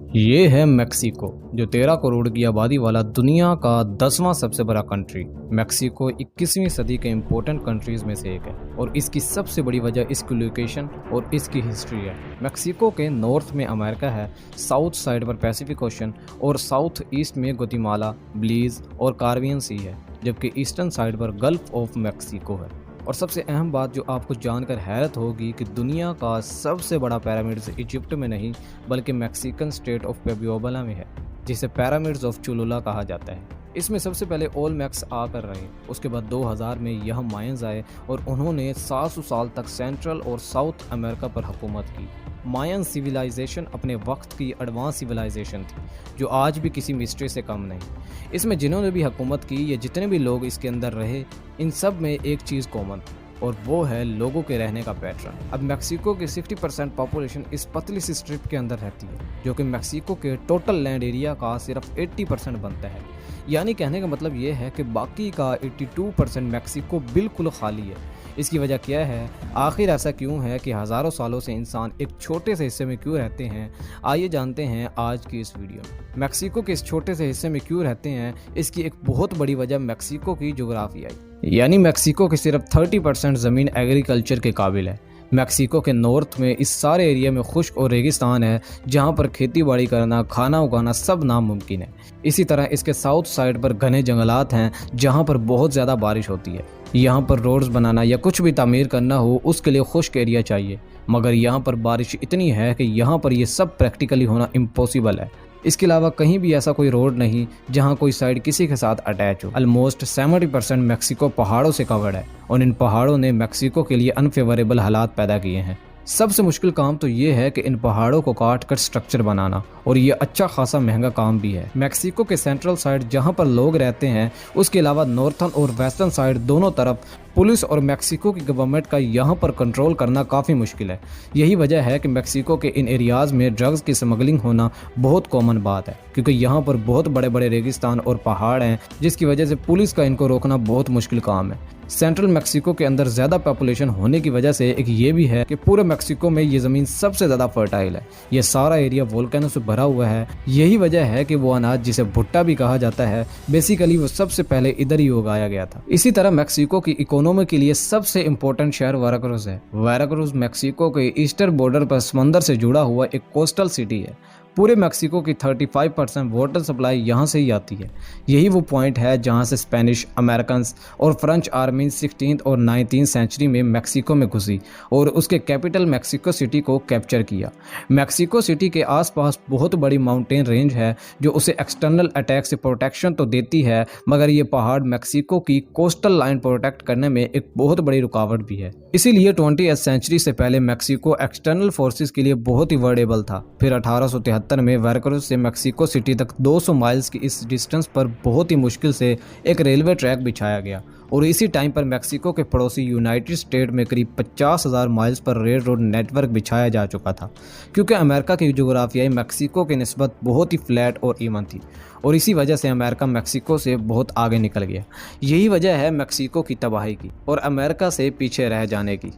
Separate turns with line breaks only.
ये है मेक्सिको, जो 13 करोड़ की आबादी वाला दुनिया का 10वां सबसे बड़ा कंट्री। मेक्सिको 21वीं सदी के इम्पोर्टेंट कंट्रीज़ में से एक है और इसकी सबसे बड़ी वजह इसकी लोकेशन और इसकी हिस्ट्री है। मेक्सिको के नॉर्थ में अमेरिका है, साउथ साइड पर पैसिफिक ओशन और साउथ ईस्ट में ग्वाटेमाला, ब्लीज और कार्बियन सी है, जबकि ईस्टर्न साइड पर गल्फ ऑफ मेक्सिको है। और सबसे अहम बात जो आपको जानकर हैरत होगी कि दुनिया का सबसे बड़ा पिरामिड्स इजिप्ट में नहीं बल्कि मैक्सिकन स्टेट ऑफ पेब्योबला में है, जिसे पिरामिड्स ऑफ चुलुला कहा जाता है। इसमें सबसे पहले ओलमैक्स आकर रहे, उसके बाद 2000 में यह मायंस आए और उन्होंने 700 साल तक सेंट्रल और साउथ अमेरिका पर हुकूमत की। मायन सिविलाइजेशन अपने वक्त की एडवांस सिविलाइजेशन थी, जो आज भी किसी मिस्ट्री से कम नहीं। इसमें जिन्होंने भी हुकूमत की या जितने भी लोग इसके अंदर रहे, इन सब में एक चीज़ कॉमन थी और वो है लोगों के रहने का पैटर्न। अब मेक्सिको की 60% पॉपुलेशन इस पतली सी स्ट्रिप के अंदर रहती है, जो कि मेक्सिको के टोटल लैंड एरिया का सिर्फ 80% बनता है। यानी कहने का मतलब ये है कि बाकी का 82% मेक्सिको बिल्कुल खाली है। इसकी वजह क्या है? आखिर ऐसा क्यों है कि हज़ारों सालों से इंसान एक छोटे से हिस्से में क्यों रहते हैं? आइए जानते हैं आज की इस वीडियो में। मेक्सिको के इस छोटे से हिस्से में क्यों रहते हैं, इसकी एक बहुत बड़ी वजह मेक्सिको की जोग्राफियाई, यानी मेक्सिको की सिर्फ 30% ज़मीन एग्रीकल्चर के काबिल है। मेक्सिको के नॉर्थ में इस सारे एरिया में खुश्क और रेगिस्तान है, जहां पर खेती बाड़ी करना, खाना उगाना सब नामुमकिन है। इसी तरह इसके साउथ साइड पर घने जंगलात हैं, जहां पर बहुत ज़्यादा बारिश होती है। यहाँ पर रोड्स बनाना या कुछ भी तामीर करना हो, उसके लिए खुश्क एरिया चाहिए, मगर यहाँ पर बारिश इतनी है कि यहाँ पर ये सब प्रैक्टिकली होना इम्पॉसिबल है। इसके अलावा कहीं भी ऐसा कोई रोड नहीं जहां कोई साइड किसी के साथ अटैच हो। ऑलमोस्ट 70% मेक्सिको पहाड़ों से कवर्ड है और इन पहाड़ों ने मेक्सिको के लिए अनफेवरेबल हालात पैदा किए हैं। सबसे मुश्किल काम तो ये है कि इन पहाड़ों को काट कर स्ट्रक्चर बनाना, और ये अच्छा खासा महंगा काम भी है। मेक्सिको के सेंट्रल साइड जहां पर लोग रहते हैं, उसके अलावा नॉर्थन और वेस्टर्न साइड दोनों तरफ पुलिस और मेक्सिको की गवर्नमेंट का यहाँ पर कंट्रोल करना काफ़ी मुश्किल है। यही वजह है कि मेक्सिको के इन एरियाज़ में ड्रग्स की स्मगलिंग होना बहुत कॉमन बात है, क्योंकि यहाँ पर बहुत बड़े बड़े रेगिस्तान और पहाड़ हैं, जिसकी वजह से पुलिस का इनको रोकना बहुत मुश्किल काम है। सेंट्रल मेक्सिको के अंदर ज़्यादा पॉपुलेशन होने की वजह से एक ये भी है कि पूरे मेक्सिको में ये ज़मीन सबसे ज़्यादा फर्टाइल है। ये सारा एरिया वोल्केनो से भरा हुआ है। यही वजह है कि वो अनाज जिसे भुट्टा भी कहा जाता है, बेसिकली वो सबसे पहले इधर ही उगाया गया था। इसी तरह मेक्सिको की इकोनॉमी के लिए सबसे इम्पोर्टेंट शहर वेराक्रूज है। वेराक्रूज मेक्सिको के ईस्टर्न बॉर्डर पर समंदर से जुड़ा हुआ एक कोस्टल सिटी है। पूरे मेक्सिको की 35% वाटर सप्लाई यहाँ से ही आती है। यही वो पॉइंट है जहाँ से स्पेनिश, अमेरिकन और फ्रेंच आर्मी 16th और 19th सेंचुरी में मेक्सिको में घुसी और उसके कैपिटल मेक्सिको सिटी को कैप्चर किया। मेक्सिको सिटी के आसपास बहुत बड़ी माउंटेन रेंज है, जो उसे एक्सटर्नल अटैक से प्रोटेक्शन तो देती है, मगर ये पहाड़ मेक्सिको की कोस्टल लाइन प्रोटेक्ट करने में एक बहुत बड़ी रुकावट भी है। इसीलिए 20th सेंचुरी से पहले मेक्सिको एक्सटर्नल फोर्सेस के लिए बहुत ही वर्डेबल था। फिर 1873 में वेराक्रूज से मेक्सिको सिटी तक 200 माइल्स की इस डिस्टेंस पर बहुत ही मुश्किल से एक रेलवे ट्रैक बिछाया गया, और इसी टाइम पर मेक्सिको के पड़ोसी यूनाइटेड स्टेट में करीब 50,000 miles per rail road network बिछाया जा चुका था, क्योंकि अमेरिका की जोग्राफियाई मेक्सिको की निस्बत बहुत ही फ्लैट और ईवन थी, और इसी वजह से अमेरिका मेक्सिको से बहुत आगे निकल गया। यही वजह है मेक्सिको की तबाही की और अमेरिका से पीछे रह जाने की।